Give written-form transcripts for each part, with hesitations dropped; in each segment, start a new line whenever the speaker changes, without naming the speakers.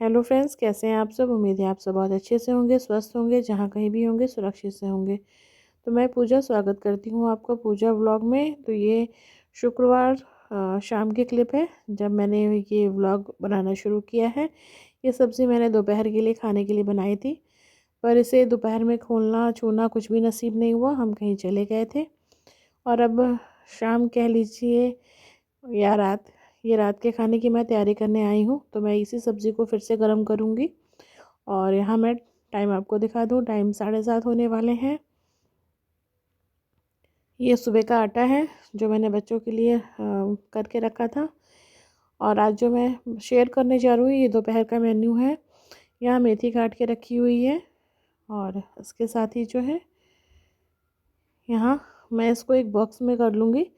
Hello friends, कैसे हैं आप सब। उम्मीद है आप सब बहुत अच्छे से होंगे, स्वस्थ होंगे, जहाँ कहीं भी होंगे सुरक्षित से होंगे। तो मैं पूजा स्वागत करती हूँ आपका पूजा व्लॉग में। तो ये शुक्रवार शाम की क्लिप है जब मैंने ये व्लॉग बनाना शुरू किया है। ये सब्ज़ी मैंने दोपहर के लिए खाने के लिए बनाई थी, पर इसे दोपहर में खोलना छूना कुछ भी नसीब नहीं हुआ। हम कहीं चले गए थे और अब शाम कह लीजिए या रात, ये रात के खाने की मैं तैयारी करने आई हूँ। तो मैं इसी सब्ज़ी को फिर से गर्म करूँगी। और यहाँ मैं टाइम आपको दिखा दूँ, टाइम 7:30 होने वाले हैं। ये सुबह का आटा है जो मैंने बच्चों के लिए करके रखा था। और आज जो मैं शेयर करने जा रही हूँ ये दोपहर का मेन्यू है। यहाँ मेथी काट के रखी हुई है और इसके साथ ही जो है यहाँ मैं इसको एक बॉक्स में कर लूँगी।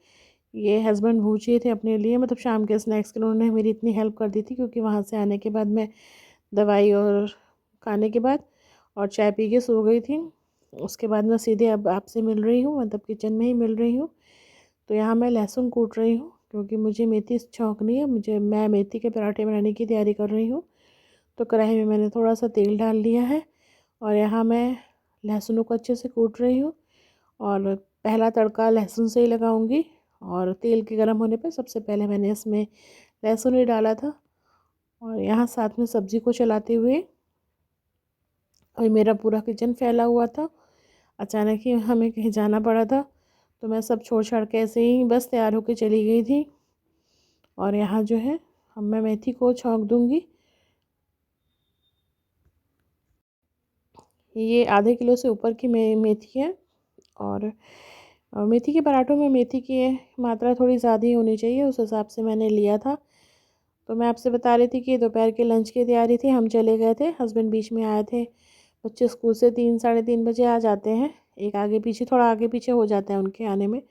ये हस्बैंड भूजिए थे अपने लिए, मतलब शाम के स्नैक्स के लिए उन्होंने मेरी इतनी हेल्प कर दी थी, क्योंकि वहाँ से आने के बाद मैं दवाई और खाने के बाद और चाय पी के सो गई थी। उसके बाद मैं सीधे अब आपसे मिल रही हूँ, मतलब किचन में ही मिल रही हूँ। तो यहाँ मैं लहसुन कूट रही हूँ क्योंकि मुझे मेथी छौंकनी है। मैं मेथी के पराठे बनाने की तैयारी कर रही हूँ। तो कढ़ाई में मैंने थोड़ा सा तेल डाल लिया है और यहाँ मैं लहसुन को अच्छे से कूट रही हूँ। और पहला तड़का लहसुन से ही लगाऊंगी। और तेल के गर्म होने पर सबसे पहले मैंने इसमें लहसुन ही डाला था और यहाँ साथ में सब्ज़ी को चलाते हुए, और मेरा पूरा किचन फैला हुआ था। अचानक ही हमें कहीं जाना पड़ा था, तो मैं सब छोड़ छाड़ के ऐसे ही बस तैयार होकर चली गई थी। और यहाँ जो है अब मैं मेथी को छौंक दूँगी। ये आधे किलो से ऊपर की मेथी है। और मेथी के पराठों में मेथी की मात्रा थोड़ी ज़्यादा ही होनी चाहिए, उस हिसाब से मैंने लिया था। तो मैं आपसे बता रही थी कि दोपहर के लंच की तैयारी थी। हम चले गए थे, हस्बैंड बीच में आए थे। बच्चे स्कूल से 3 साढ़े 3 बजे आ जाते हैं। एक आगे पीछे, थोड़ा आगे पीछे हो जाता है उनके आने में।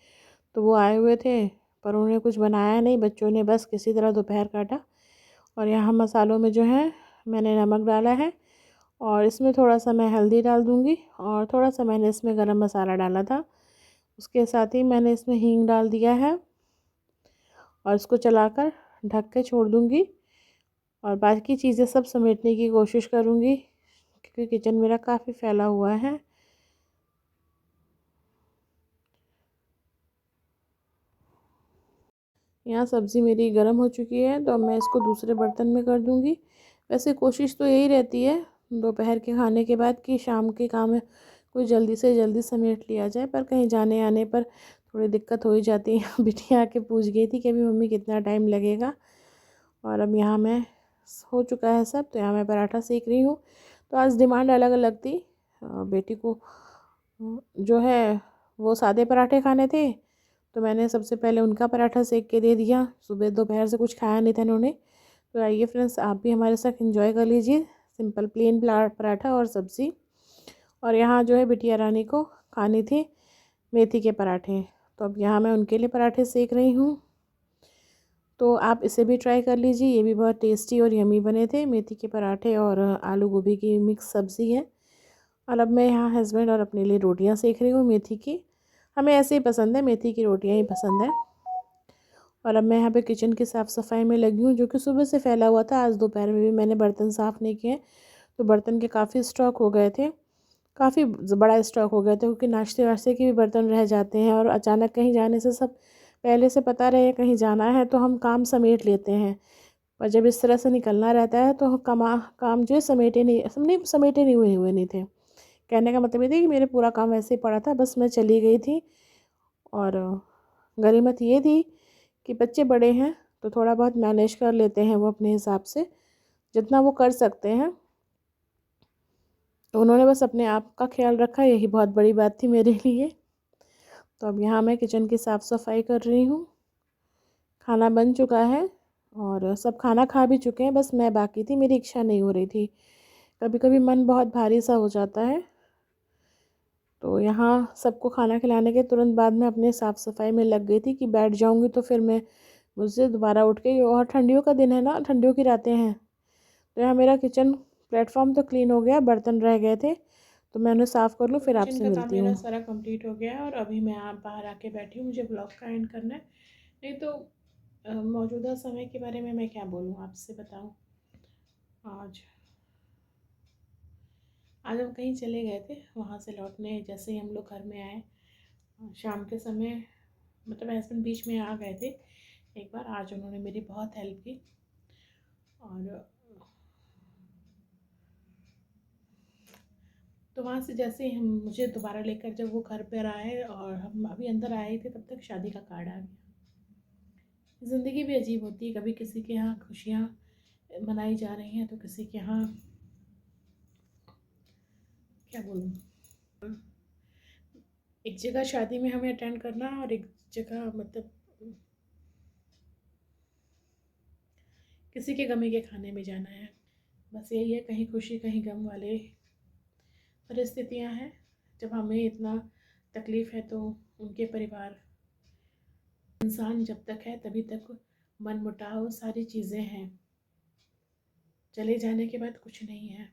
तो वो आए हुए थे पर उन्होंने कुछ बनाया नहीं, बच्चों ने बस किसी तरह दोपहर काटा। और यहाँ मसालों में जो है मैंने नमक डाला है और इसमें थोड़ा सा मैं हल्दी डाल दूँगी और थोड़ा सा मैंने इसमें गरम मसाला डाला था। उसके साथ ही मैंने इसमें हींग डाल दिया है और इसको चलाकर ढक के छोड़ दूँगी। और बाकी चीज़ें सब समेटने की कोशिश करूँगी क्योंकि किचन मेरा काफ़ी फैला हुआ है। यहाँ सब्ज़ी मेरी गर्म हो चुकी है, तो अब मैं इसको दूसरे बर्तन में कर दूँगी। वैसे कोशिश तो यही रहती है दोपहर के खाने के बाद कि शाम के काम कोई जल्दी से जल्दी समेट लिया जाए, पर कहीं जाने आने पर थोड़ी दिक्कत हो ही जाती है। बिटिया आके पूछ गई थी कि अभी मम्मी कितना टाइम लगेगा। और अब यहाँ मैं हो चुका है सब, तो यहाँ मैं पराठा सेक रही हूँ। तो आज डिमांड अलग अलग थी। बेटी को जो है वो सादे पराठे खाने थे, तो मैंने सबसे पहले उनका पराठा सेक के दे दिया। सुबह दोपहर से कुछ खाया नहीं था इन्होंने। तो आइए फ्रेंड्स, आप भी हमारे साथ एंजॉय कर लीजिए सिंपल प्लेन पराठा और सब्ज़ी। और यहाँ जो है बिटिया रानी को खानी थी मेथी के पराठे, तो अब यहाँ मैं उनके लिए पराठे सेक रही हूँ। तो आप इसे भी ट्राई कर लीजिए, ये भी बहुत टेस्टी और यमी बने थे। मेथी के पराठे और आलू गोभी की मिक्स सब्ज़ी है। और अब मैं यहाँ हस्बैंड और अपने लिए रोटियाँ सेक रही हूँ मेथी की। हमें ऐसे ही पसंद है, मेथी की रोटियाँ ही पसंद है। और अब मैं यहाँ पे किचन की साफ़ सफाई में लगी हूँ, जो कि सुबह से फैला हुआ था। आज दोपहर में भी मैंने बर्तन साफ़ नहीं किए, तो बर्तन के काफ़ी स्टॉक हो गए थे, काफ़ी बड़ा स्टॉक हो गया था, क्योंकि नाश्ते वाश्ते के भी बर्तन रह जाते हैं। और अचानक कहीं जाने से सब पहले से पता रहे कहीं जाना है तो हम काम समेट लेते हैं। और जब इस तरह से निकलना रहता है तो काम जो है समेटे नहीं हुए नहीं थे। कहने का मतलब ये था कि मेरे पूरा काम वैसे ही पड़ा था, बस मैं चली गई थी। और गनीमत ये थी कि बच्चे बड़े हैं तो थोड़ा बहुत मैनेज कर लेते हैं वो अपने हिसाब से, जितना वो कर सकते हैं। तो उन्होंने बस अपने आप का ख्याल रखा, यही बहुत बड़ी बात थी मेरे लिए। तो अब यहाँ मैं किचन की साफ़ सफाई कर रही हूँ। खाना बन चुका है और सब खाना खा भी चुके हैं, बस मैं बाकी थी, मेरी इच्छा नहीं हो रही थी। कभी कभी मन बहुत भारी सा हो जाता है। तो यहाँ सबको खाना खिलाने के तुरंत बाद मैं अपने साफ़ सफाई में लग गई थी कि बैठ जाऊँगी तो फिर मैं मुझसे दोबारा उठ के, और ठंडियों का दिन है ना, ठंडियों की रातें हैं। तो यहाँ मेरा किचन प्लेटफॉर्म तो क्लीन हो गया, बर्तन रह गए थे, तो मैं उन्हें साफ़ कर लूँ फिर
किचन
आपसे
का काम
मिलती
मेरा
हूँ।
सारा कंप्लीट हो गया है और अभी मैं आप बाहर आके बैठी हूँ, मुझे ब्लॉग का एंड करना है। नहीं तो मौजूदा समय के बारे में मैं क्या बोलूँ आपसे, बताऊँ। आज आज हम कहीं चले गए थे, वहाँ से लौटने जैसे ही हम लोग घर में आए शाम के समय, मतलब हस्बैंड बीच में आ गए थे एक बार। आज उन्होंने मेरी बहुत हेल्प की और तो वहाँ से जैसे ही हम मुझे दोबारा लेकर जब वो घर पर आए और हम अभी अंदर आए थे, तब तक शादी का कार्ड आ गया। ज़िंदगी भी अजीब होती है, कभी किसी के यहाँ खुशियाँ मनाई जा रही हैं तो किसी के यहाँ, क्या बोलूँ, एक जगह शादी में हमें अटेंड करना और एक जगह मतलब किसी के गमे के खाने में जाना है। बस यही है, कहीं खुशी कहीं गम वाले परिस्थितियाँ हैं। जब हमें इतना तकलीफ़ है तो उनके परिवार, इंसान जब तक है तभी तक मनमुटाव सारी चीज़ें हैं, चले जाने के बाद कुछ नहीं है।